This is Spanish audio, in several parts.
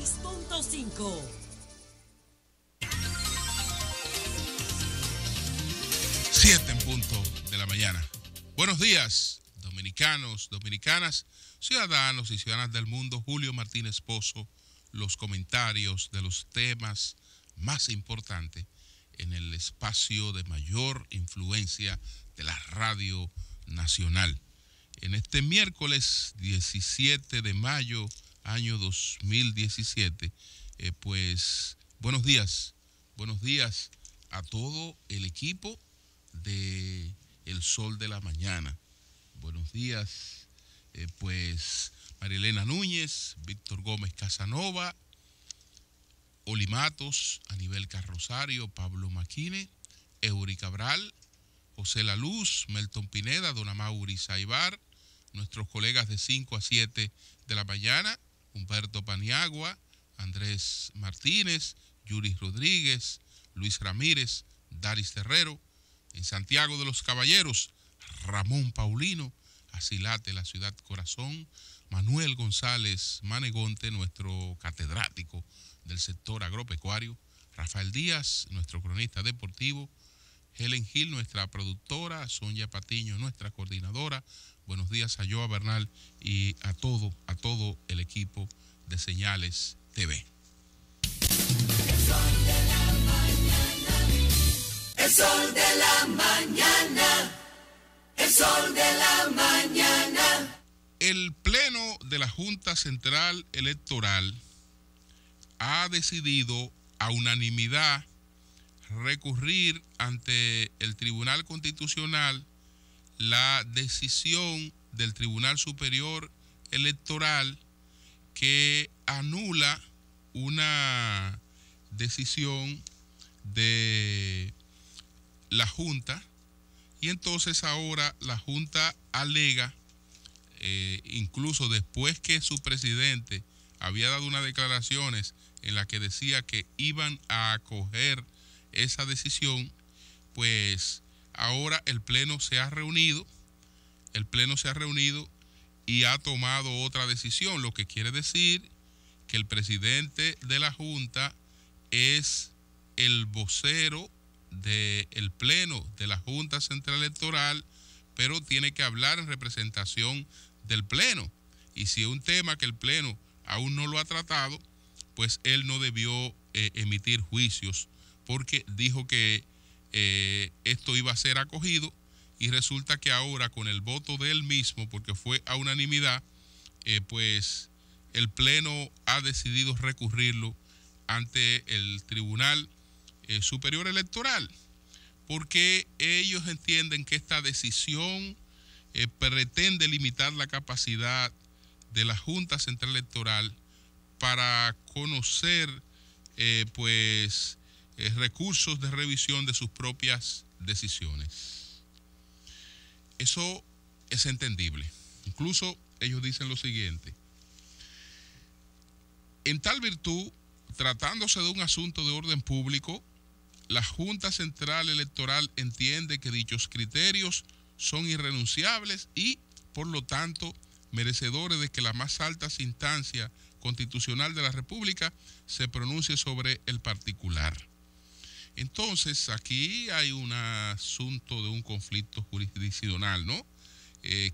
96.5. 7 en punto de la mañana. Buenos días, dominicanos, dominicanas, ciudadanos y ciudadanas del mundo. Julio Martínez Pozo, los comentarios de los temas más importantes en el espacio de mayor influencia de la radio nacional. En este miércoles 17 de mayo, año 2017, pues buenos días a todo el equipo de El Sol de la Mañana. Buenos días, pues Marilena Núñez, Víctor Gómez Casanova, Oli Matos, Anibel Carrosario, Pablo Maquine, Eury Cabral, José La Luz, Melton Pineda, Don Amaury Saibar, nuestros colegas de 5 a 7 de la mañana, Humberto Paniagua, Andrés Martínez, Yuri Rodríguez, Luis Ramírez, Daris Terrero, en Santiago de los Caballeros, Ramón Paulino, Asilate, la ciudad corazón, Manuel González Manegonte, nuestro catedrático del sector agropecuario, Rafael Díaz, nuestro cronista deportivo, Helen Gil, nuestra productora, Sonia Patiño, nuestra coordinadora. Buenos días a Joa Bernal y a todo el equipo de Señales TV. El sol de la mañana, el sol de la mañana, el sol de la mañana. El Pleno de la Junta Central Electoral ha decidido a unanimidad recurrir ante el Tribunal Constitucional la decisión del Tribunal Superior Electoral que anula una decisión de la Junta, y entonces ahora la Junta alega, incluso después que su presidente había dado unas declaraciones en las que decía que iban a acoger esa decisión, pues ahora el Pleno se ha reunido y ha tomado otra decisión, lo que quiere decir que el presidente de la Junta es el vocero del Pleno de la Junta Central Electoral, pero tiene que hablar en representación del Pleno. Y si es un tema que el Pleno aún no lo ha tratado, pues él no debió emitir juicios, porque dijo que esto iba a ser acogido, y resulta que ahora con el voto de él mismo, porque fue a unanimidad, pues el Pleno ha decidido recurrirlo ante el Tribunal Superior Electoral, porque ellos entienden que esta decisión pretende limitar la capacidad de la Junta Central Electoral para conocer recursos de revisión de sus propias decisiones. Eso es entendible. Incluso ellos dicen lo siguiente: en tal virtud, tratándose de un asunto de orden público, la Junta Central Electoral entiende que dichos criterios son irrenunciables y, por lo tanto, merecedores de que la más alta instancia constitucional de la República se pronuncie sobre el particular. Entonces, aquí hay un asunto de un conflicto jurisdiccional, ¿no?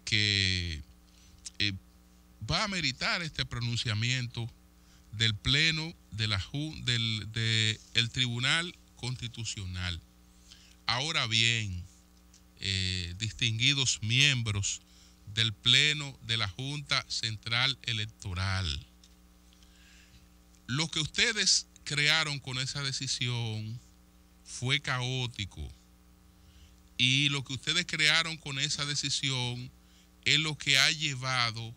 Que va a meritar este pronunciamiento del Pleno del Tribunal Constitucional. Ahora bien, distinguidos miembros del Pleno de la Junta Central Electoral, lo que ustedes crearon con esa decisión fue caótico, y lo que ustedes crearon con esa decisión es lo que ha llevado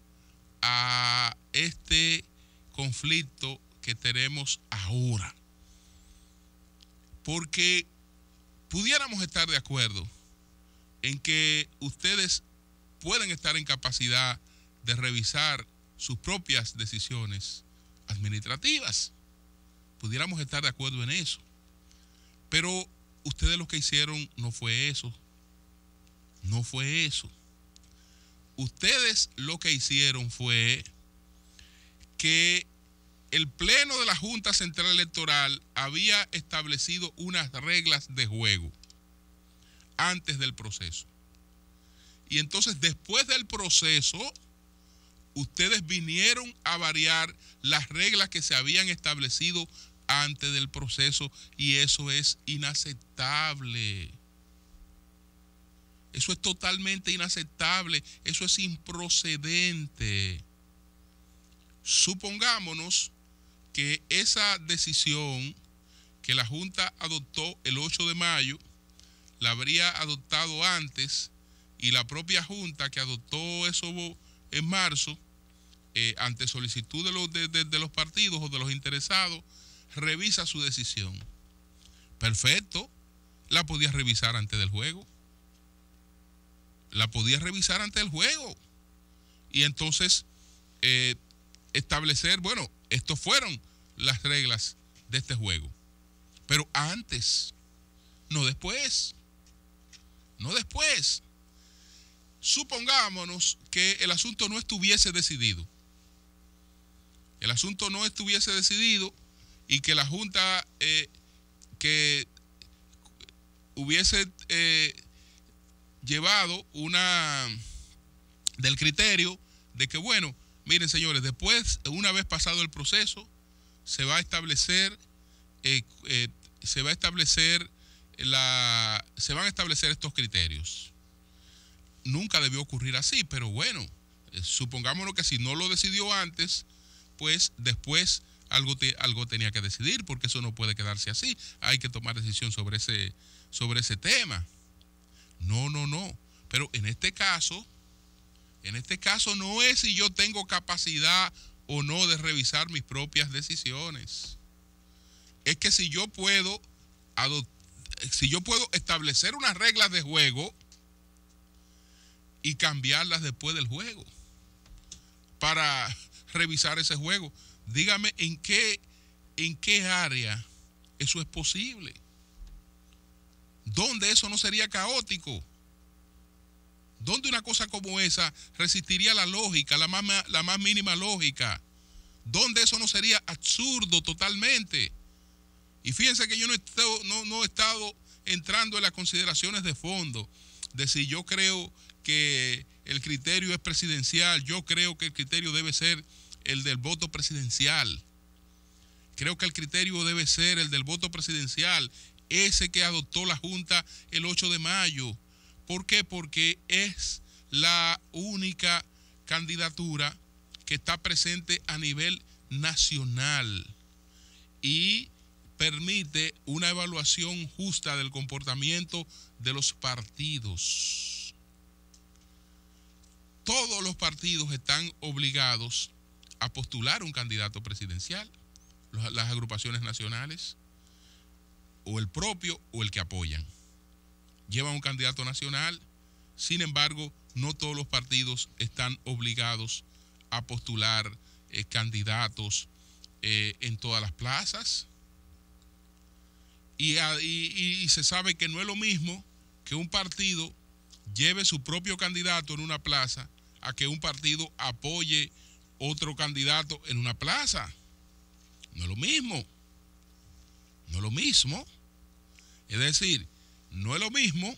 a este conflicto que tenemos ahora. Porque pudiéramos estar de acuerdo en que ustedes pueden estar en capacidad de revisar sus propias decisiones administrativas. Pudiéramos estar de acuerdo en eso. Pero ustedes lo que hicieron no fue eso. No fue eso. Ustedes lo que hicieron fue que el Pleno de la Junta Central Electoral había establecido unas reglas de juego antes del proceso. Y entonces, después del proceso, ustedes vinieron a variar las reglas que se habían establecido antes del proceso, y eso es inaceptable. Eso es totalmente inaceptable, eso es improcedente. Supongámonos que esa decisión que la Junta adoptó el 8 de mayo, la habría adoptado antes, y la propia Junta que adoptó eso en marzo, ante solicitud de los partidos o de los interesados, revisa su decisión. Perfecto, la podía revisar antes del juego. La podía revisar antes del juego. Y entonces establecer, bueno, estos fueron las reglas de este juego. Pero antes, no después. No después. Supongámonos que el asunto no estuviese decidido. El asunto no estuviese decidido y que la Junta que hubiese llevado del criterio de que, bueno, miren señores, después, una vez pasado el proceso, se van a establecer estos criterios. Nunca debió ocurrir así, pero bueno, supongámonos que si no lo decidió antes, pues después algo tenía que decidir, porque eso no puede quedarse así. Hay que tomar decisión sobre ese tema. No. Pero en este caso no es si yo tengo capacidad o no de revisar mis propias decisiones. Es que si yo puedo establecer unas reglas de juego y cambiarlas después del juego para revisar ese juego. Dígame en qué área eso es posible. ¿Dónde eso no sería caótico? ¿Dónde una cosa como esa resistiría la lógica, la más mínima lógica? ¿Dónde eso no sería absurdo totalmente? Y fíjense que yo no he estado entrando en las consideraciones de fondo de si yo creo que el criterio es presidencial. Yo creo que el criterio debe ser el del voto presidencial. Creo que el criterio debe ser el del voto presidencial, ese que adoptó la Junta el 8 de mayo. ¿Por qué? Porque es la única candidatura que está presente a nivel nacional y permite una evaluación justa del comportamiento de los partidos. Todos los partidos están obligados a postular un candidato presidencial, las agrupaciones nacionales, o el propio o el que apoyan. Llevan un candidato nacional, sin embargo, no todos los partidos están obligados a postular candidatos en todas las plazas. Y se sabe que no es lo mismo que un partido lleve su propio candidato en una plaza a que un partido apoye otro candidato en una plaza. No es lo mismo. No es lo mismo. Es decir, no es lo mismo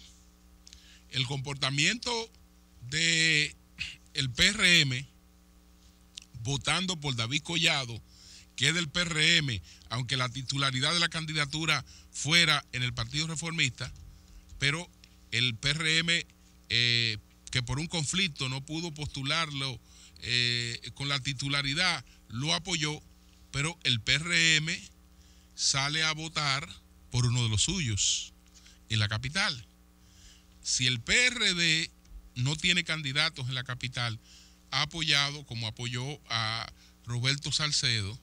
el comportamiento de el PRM votando por David Collado, que es del PRM, aunque la titularidad de la candidatura fuera en el Partido Reformista, pero el PRM que por un conflicto no pudo postularlo con la titularidad, lo apoyó, pero el PRM sale a votar por uno de los suyos en la capital. Si el PRD no tiene candidatos en la capital, ha apoyado, como apoyó a Roberto Salcedo,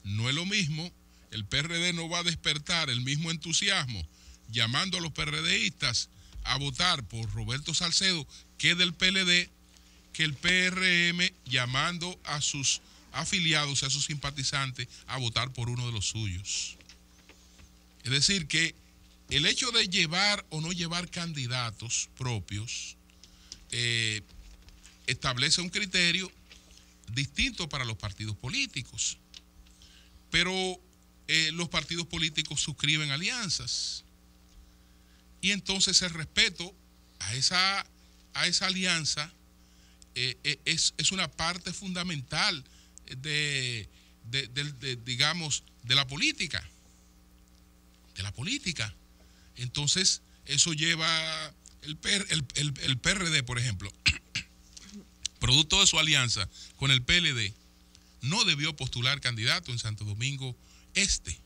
no es lo mismo. El PRD no va a despertar el mismo entusiasmo llamando a los PRDistas a votar por Roberto Salcedo, que es del PLD, que el PRM llamando a sus afiliados, a sus simpatizantes, a votar por uno de los suyos. Es decir, que el hecho de llevar o no llevar candidatos propios establece un criterio distinto para los partidos políticos. pero los partidos políticos suscriben alianzas. Y entonces el respeto a esa alianza es una parte fundamental digamos, de la política. Entonces, eso lleva el PRD, por ejemplo, producto de su alianza con el PLD, no debió postular candidato en Santo Domingo Este.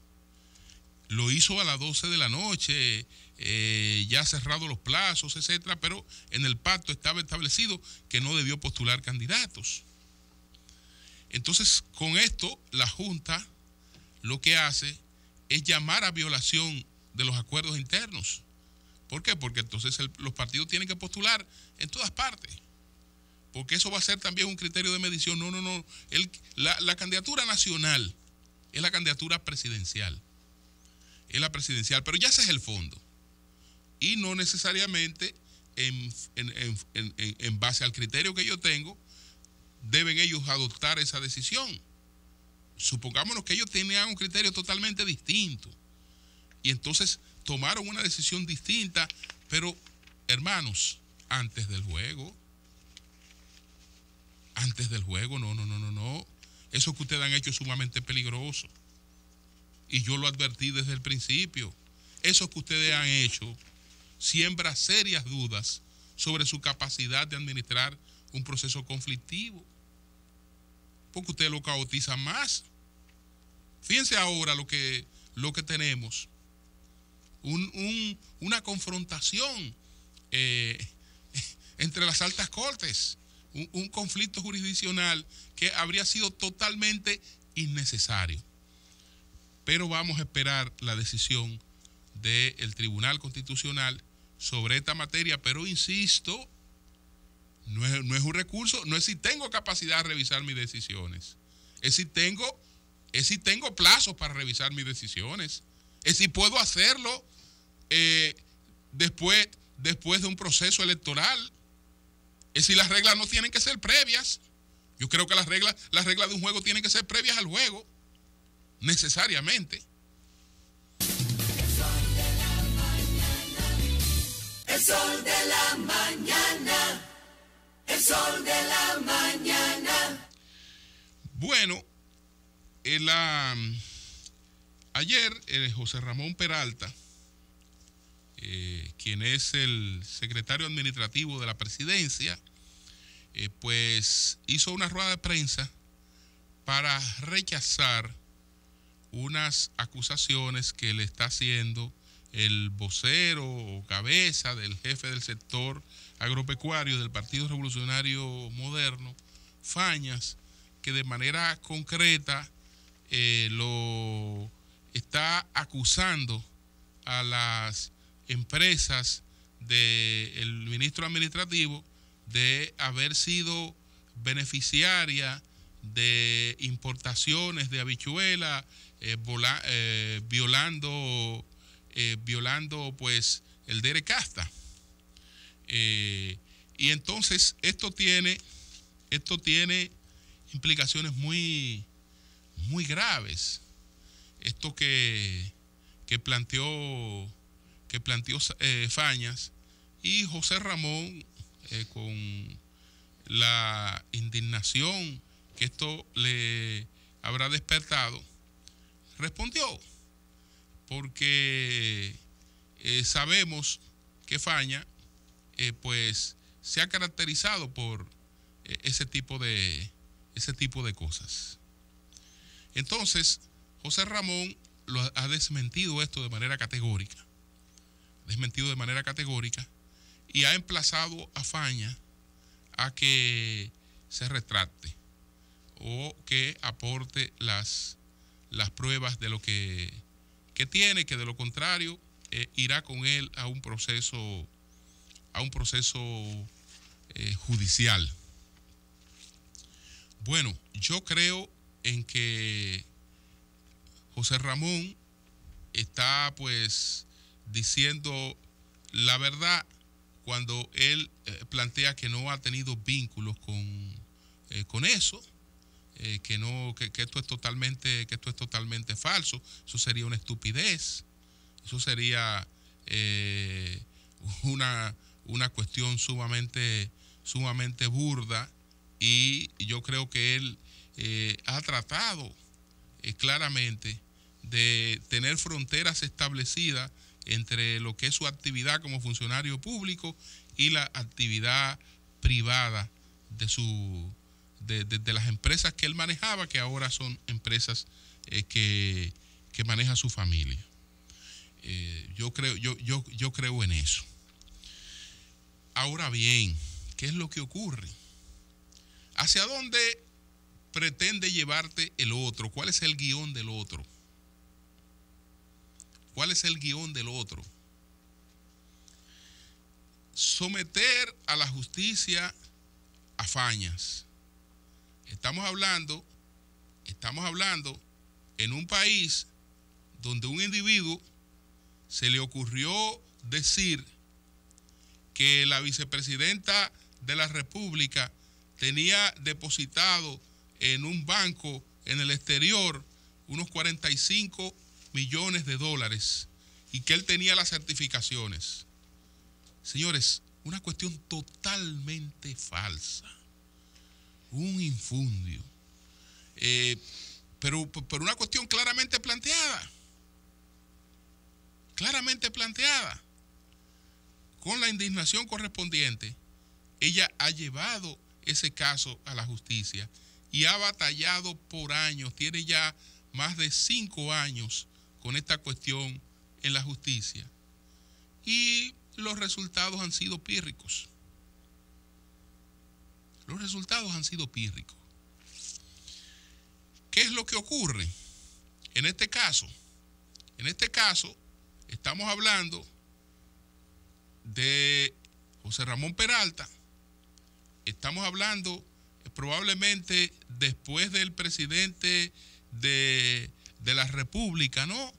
Lo hizo a las 12 de la noche, ya cerrados los plazos, etcétera, pero en el pacto estaba establecido que no debió postular candidatos. Entonces, con esto, la Junta lo que hace es llamar a violación de los acuerdos internos. ¿Por qué? Porque entonces los partidos tienen que postular en todas partes. Porque eso va a ser también un criterio de medición. No. La candidatura nacional es la candidatura presidencial. Es la presidencial, pero ya ese es el fondo. Y no necesariamente en base al criterio que yo tengo, deben ellos adoptar esa decisión. Supongámonos que ellos tenían un criterio totalmente distinto. Y entonces tomaron una decisión distinta, pero, hermanos, antes del juego, no. Eso que ustedes han hecho es sumamente peligroso. Y yo lo advertí desde el principio. Eso que ustedes han hecho siembra serias dudas sobre su capacidad de administrar un proceso conflictivo. Porque ustedes lo caotizan más. Fíjense ahora lo que tenemos. Una confrontación entre las altas cortes. Un conflicto jurisdiccional que habría sido totalmente innecesario. Pero vamos a esperar la decisión del Tribunal Constitucional sobre esta materia. Pero insisto, no es un recurso, no es si tengo capacidad de revisar mis decisiones. Es si tengo plazos para revisar mis decisiones. Es si puedo hacerlo después de un proceso electoral. Es si las reglas no tienen que ser previas. Yo creo que las reglas de un juego tienen que ser previas al juego. Necesariamente. El sol de la mañana. El sol de la mañana. Bueno, ayer José Ramón Peralta, quien es el secretario administrativo de la presidencia, pues hizo una rueda de prensa para rechazar unas acusaciones que le está haciendo el vocero o cabeza del jefe del sector agropecuario del Partido Revolucionario Moderno, Fañas, que de manera concreta lo está acusando a las empresas del ministro administrativo de haber sido beneficiaria de importaciones de habichuela, violando pues el DERECASTA. Y entonces esto tiene implicaciones muy graves. Esto que planteó Fañas, y José Ramón, con la indignación que esto le habrá despertado, respondió, porque sabemos que Faña pues se ha caracterizado por ese tipo de cosas. Entonces, José Ramón ha desmentido esto de manera categórica. Y ha emplazado a Faña a que se retracte o que aporte las pruebas de lo que tiene, que de lo contrario irá con él a un proceso judicial. Bueno, yo creo en que José Ramón está pues diciendo la verdad cuando él plantea que no ha tenido vínculos con eso. que esto es totalmente falso. Eso sería una estupidez. Eso sería una cuestión sumamente burda, y yo creo que él ha tratado claramente de tener fronteras establecidas entre lo que es su actividad como funcionario público y la actividad privada de las empresas que él manejaba, que ahora son empresas que maneja su familia. Yo creo en eso. Ahora bien, ¿qué es lo que ocurre? ¿Hacia dónde pretende llevarte el otro? ¿Cuál es el guión del otro? ¿Cuál es el guión del otro? Someter a la justicia a fañas. Estamos hablando en un país donde un individuo se le ocurrió decir que la vicepresidenta de la República tenía depositado en un banco en el exterior unos 45 millones de dólares y que él tenía las certificaciones. Señores, una cuestión totalmente falsa, un infundio, pero una cuestión claramente planteada, con la indignación correspondiente. Ella ha llevado ese caso a la justicia y ha batallado por años, tiene ya más de 5 años con esta cuestión en la justicia, y los resultados han sido pírricos. ¿Qué es lo que ocurre en este caso? En este caso estamos hablando de José Ramón Peralta. Estamos hablando probablemente después del presidente de la República, ¿no?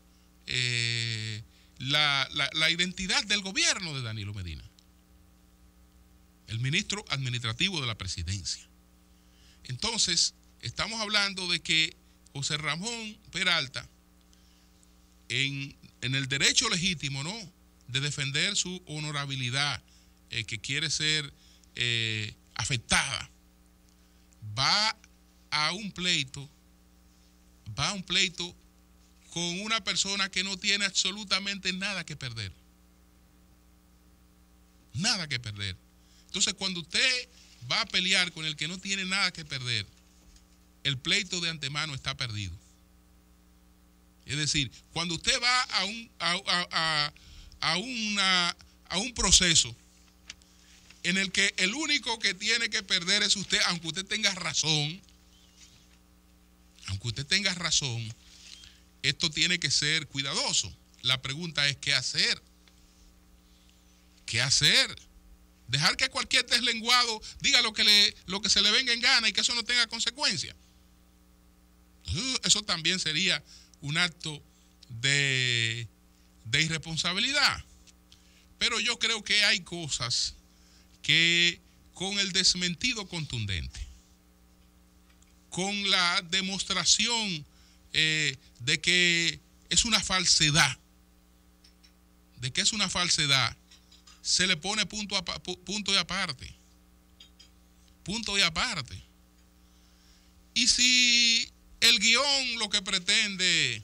La identidad del gobierno de Danilo Medina, el ministro administrativo de la presidencia. Entonces, estamos hablando de que José Ramón Peralta, en el derecho legítimo, ¿no?, de defender su honorabilidad, que quiere ser afectada, va a un pleito con una persona que no tiene absolutamente nada que perder. Nada que perder. Entonces, cuando usted va a pelear con el que no tiene nada que perder, el pleito de antemano está perdido. Es decir, cuando usted va a un proceso en el que el único que tiene que perder es usted, aunque usted tenga razón, esto tiene que ser cuidadoso. La pregunta es, ¿qué hacer? ¿Qué hacer? Dejar que cualquier deslenguado diga lo que se le venga en gana y que eso no tenga consecuencias. Eso también sería un acto de irresponsabilidad. Pero yo creo que hay cosas que, con el desmentido contundente, con la demostración de que es una falsedad, se le pone punto y aparte. Y si el guión lo que pretende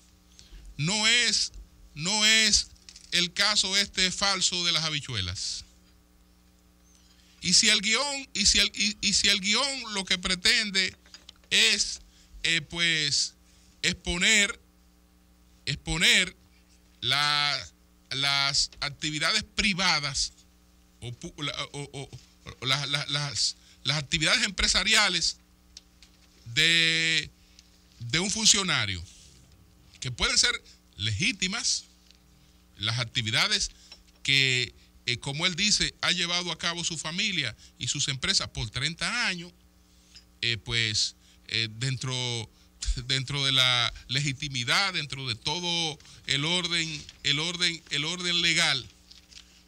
no es el caso falso de las habichuelas, y si el guión lo que pretende es pues exponer las actividades privadas o las actividades empresariales de un funcionario, que pueden ser legítimas, las actividades que, como él dice, ha llevado a cabo su familia y sus empresas por 30 años, dentro de la legitimidad, dentro de todo el orden legal.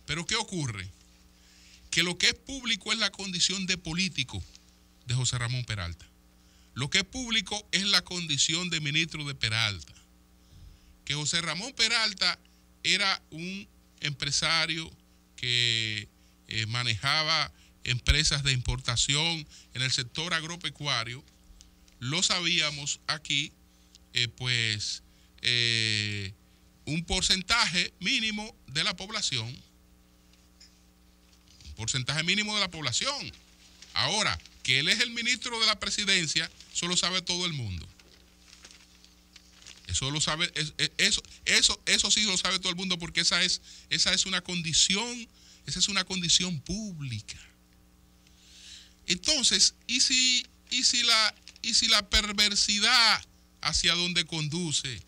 Pero ¿qué ocurre? Que lo que es público es la condición de político de José Ramón Peralta. Lo que es público es la condición de ministro de Peralta. Que José Ramón Peralta era un empresario que manejaba empresas de importación en el sector agropecuario. Lo sabíamos aquí, un porcentaje mínimo de la población. Un porcentaje mínimo de la población. Ahora, que él es el ministro de la presidencia, eso lo sabe todo el mundo. Eso lo sabe, eso sí lo sabe todo el mundo, porque esa es una condición pública. Entonces, ¿y si la perversidad hacia donde conduce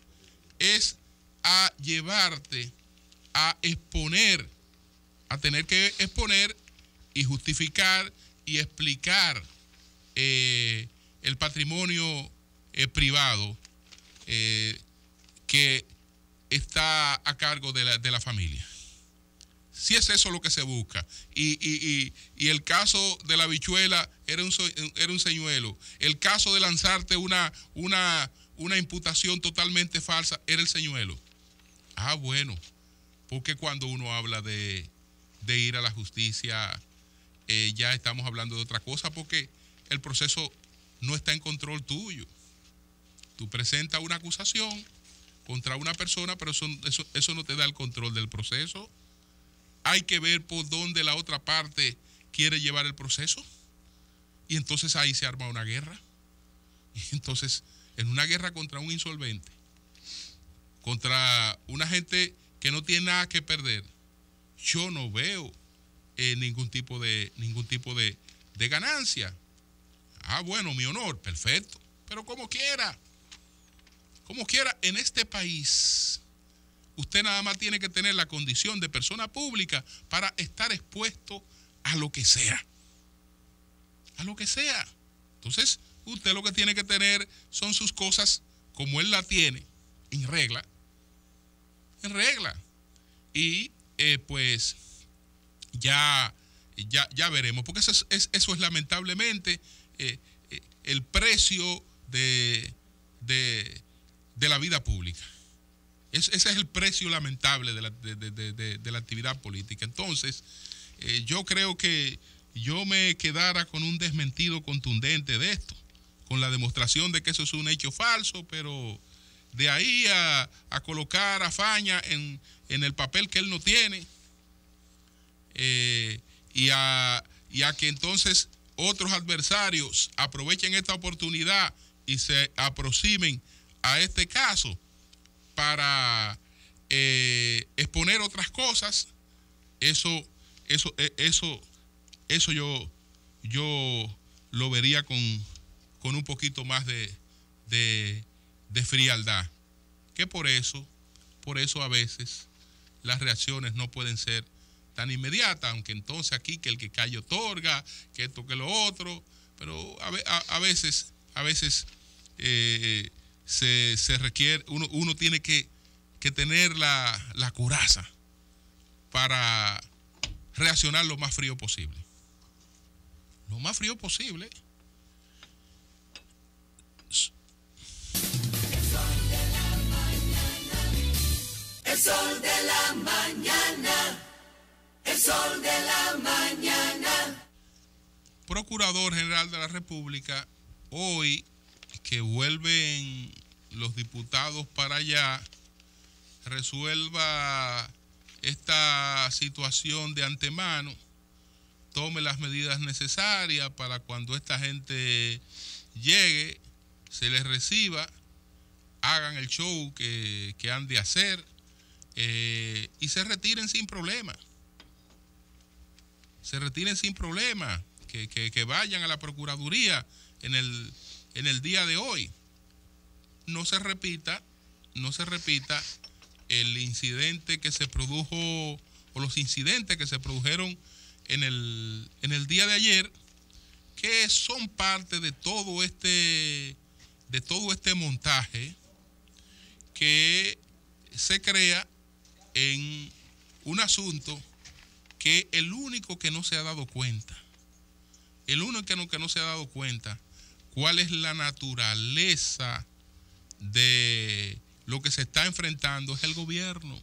es a llevarte a exponer, a tener que exponer y justificar y explicar el patrimonio privado que está a cargo de la familia? Si es eso lo que se busca. Y el caso de la habichuela era un señuelo. El caso de lanzarte una imputación totalmente falsa era el señuelo. Ah, bueno, porque cuando uno habla de ir a la justicia, ya estamos hablando de otra cosa, porque el proceso no está en control tuyo. Tú presentas una acusación contra una persona, pero eso no te da el control del proceso. Hay que ver por dónde la otra parte quiere llevar el proceso. Y entonces ahí se arma una guerra. Y entonces, en una guerra contra un insolvente, contra una gente que no tiene nada que perder, yo no veo ningún tipo de ganancia. Ah, bueno, mi honor, perfecto. Pero como quiera, en este país, usted nada más tiene que tener la condición de persona pública para estar expuesto a lo que sea. A lo que sea. Entonces, usted lo que tiene que tener son sus cosas como él la tiene, en regla. En regla. Y pues ya veremos. Porque eso es lamentablemente el precio de la vida pública. Ese es el precio lamentable de la actividad política. Entonces, yo creo que yo me quedara con un desmentido contundente de esto, con la demostración de que eso es un hecho falso, pero de ahí a colocar a Faña en el papel que él no tiene, y a que entonces otros adversarios aprovechen esta oportunidad y se aproximen a este caso para exponer otras cosas, eso yo lo vería con un poquito más de frialdad. Que por eso a veces las reacciones no pueden ser tan inmediatas, aunque entonces aquí que el que calla otorga, que esto, que lo otro, pero a veces se requiere, uno tiene que tener la coraza para reaccionar lo más frío posible. Lo más frío posible. El sol de la mañana. El sol de la mañana. Procurador General de la República, hoy que vuelven los diputados para allá, resuelva esta situación de antemano, tome las medidas necesarias para cuando esta gente llegue, se les reciba, hagan el show que han de hacer, y se retiren sin problema. Se retiren sin problema, que vayan a la Procuraduría en el día de hoy. No se repita el incidente que se produjo, o los incidentes que se produjeron en el día de ayer, que son parte de todo este montaje que se crea en un asunto que el único que no se ha dado cuenta cuál es la naturaleza de lo que se está enfrentando es el gobierno.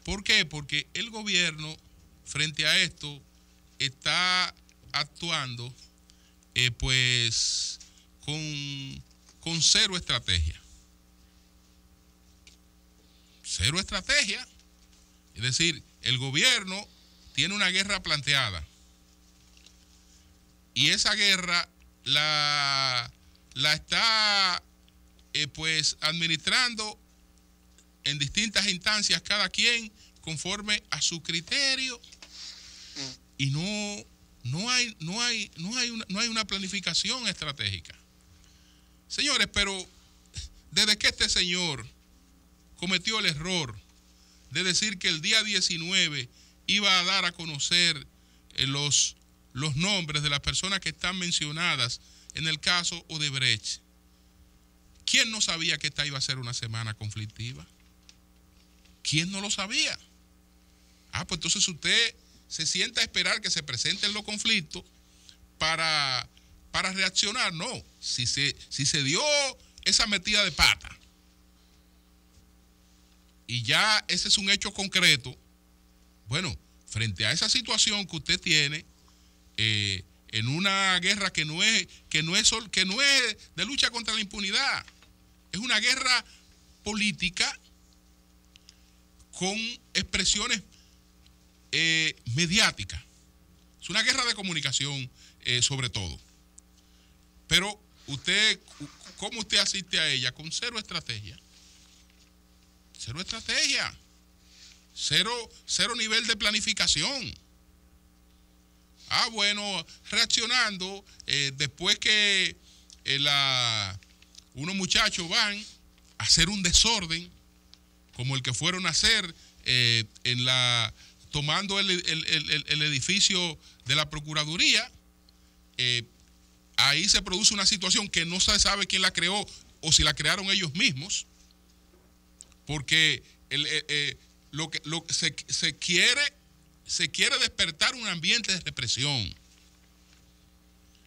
¿Por qué? Porque el gobierno, frente a esto, está actuando pues con cero estrategia. Cero estrategia. Es decir, el gobierno tiene una guerra planteada. Y esa guerra la está pues administrando en distintas instancias, cada quien conforme a su criterio, y no hay una planificación estratégica. Señores, pero desde que este señor cometió el error de decir que el día 19 iba a dar a conocer los nombres de las personas que están mencionadas en el caso Odebrecht, ¿quién no sabía que esta iba a ser una semana conflictiva? ¿Quién no lo sabía? Pues entonces usted se sienta a esperar que se presenten los conflictos para reaccionar. No, si se dio esa metida de pata y ya ese es un hecho concreto, bueno, frente a esa situación que usted tiene en una guerra que no es de lucha contra la impunidad, es una guerra política con expresiones mediáticas. Es una guerra de comunicación sobre todo. Pero usted, ¿cómo usted asiste a ella? Con cero estrategia. Cero estrategia. Cero nivel de planificación. Bueno, reaccionando después que unos muchachos van a hacer un desorden como el que fueron a hacer tomando el edificio de la Procuraduría. Ahí se produce una situación que no se sabe quién la creó o si la crearon ellos mismos, porque se quiere despertar un ambiente de represión,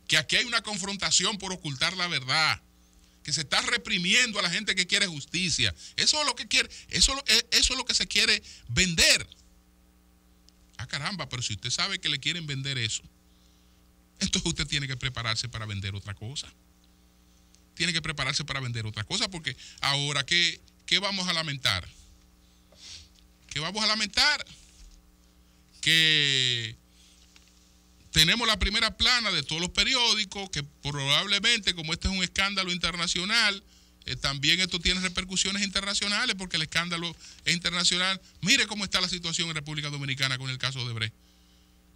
que aquí hay una confrontación por ocultar la verdad, que se está reprimiendo a la gente que quiere justicia. Eso es lo que quiere, eso es lo que se quiere vender. Caramba, pero si usted sabe que le quieren vender eso, entonces usted tiene que prepararse para vender otra cosa. Tiene que prepararse para vender otra cosa, porque ahora, ¿qué vamos a lamentar? ¿Qué vamos a lamentar? Que tenemos la primera plana de todos los periódicos, que probablemente, como este es un escándalo internacional, también esto tiene repercusiones internacionales, porque el escándalo es internacional. Mire cómo está la situación en República Dominicana con el caso de Odebrecht.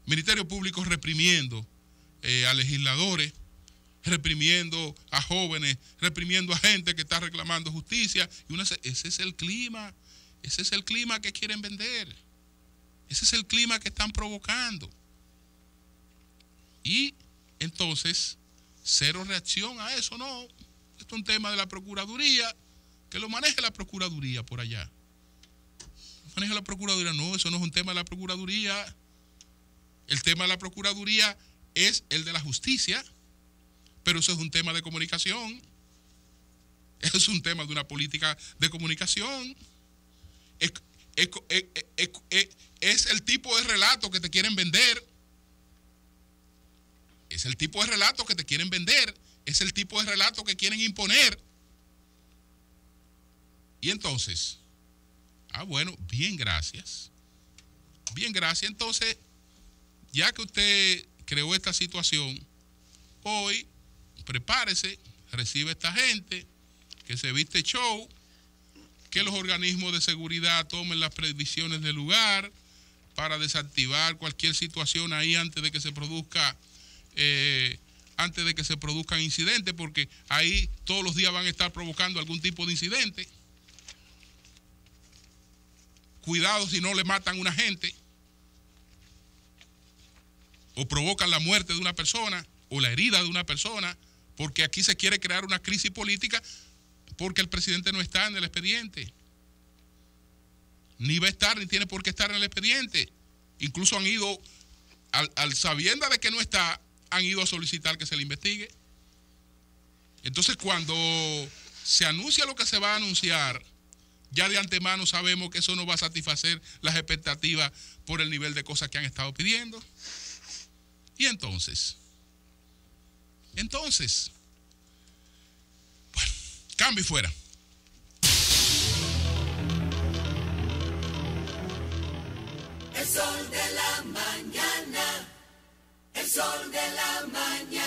Ministerio Público reprimiendo a legisladores, reprimiendo a jóvenes, reprimiendo a gente que está reclamando justicia. Ese es el clima que quieren vender. Ese es el clima que están provocando. Y entonces, cero reacción a eso, no. Esto es un tema de la Procuraduría, que lo maneje la Procuraduría por allá. Lo maneja la Procuraduría. No, eso no es un tema de la Procuraduría. El tema de la Procuraduría es el de la justicia, pero eso es un tema de comunicación. Eso es un tema de una política de comunicación. Es el tipo de relato que te quieren vender. Es el tipo de relato que te quieren vender. Es el tipo de relato que quieren imponer. Y entonces, bueno, bien, gracias. Bien, gracias. Entonces, ya que usted creó esta situación, hoy prepárese, recibe a esta gente, que se viste show, que los organismos de seguridad tomen las previsiones del lugar para desactivar cualquier situación ahí antes de que se produzcan incidentes, porque ahí todos los días van a estar provocando algún tipo de incidente. Cuidado si no le matan a una gente, o provocan la muerte de una persona, o la herida de una persona, porque aquí se quiere crear una crisis política, porque el presidente no está en el expediente. Ni va a estar, ni tiene por qué estar en el expediente. Incluso han ido, al sabienda de que no está, han ido a solicitar que se le investigue. Entonces, cuando se anuncia lo que se va a anunciar, ya de antemano sabemos que eso no va a satisfacer las expectativas por el nivel de cosas que han estado pidiendo. Y entonces, bueno, cambio y fuera. El sol de la mañana, el sol de la mañana.